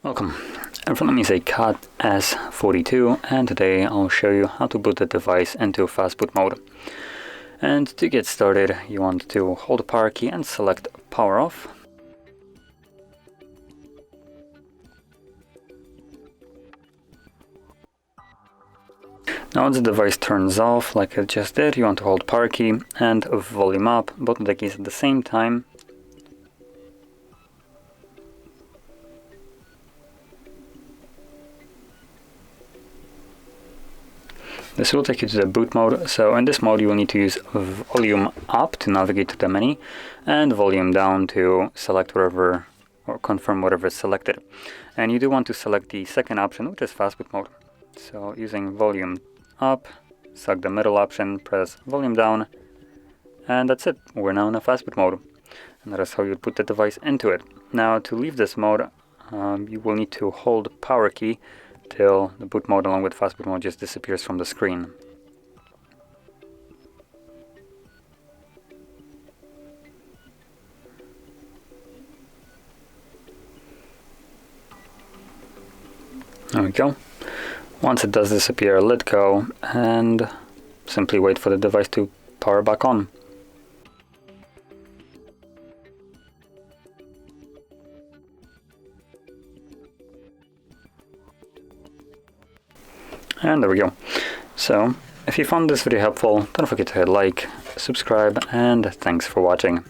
Welcome. In front of me is a CAT S42, and today I'll show you how to boot the device into Fastboot mode. And to get started, you want to hold the power key and select power off. Now once the device turns off, like it just did, you want to hold power key and volume up, both of the keys at the same time. This will take you to the boot mode, so in this mode you will need to use volume up to navigate to the menu and volume down to select whatever or confirm whatever is selected. And you do want to select the second option, which is Fastboot mode. So using volume up, select the middle option, press volume down, and that's it. We're now in a Fastboot mode. And that is how you put the device into it. Now to leave this mode, you will need to hold power key till the boot mode along with Fastboot mode just disappears from the screen. There we go. Once it does disappear, let go and simply wait for the device to power back on. And there we go. So, if you found this video helpful, don't forget to hit like, subscribe, and thanks for watching.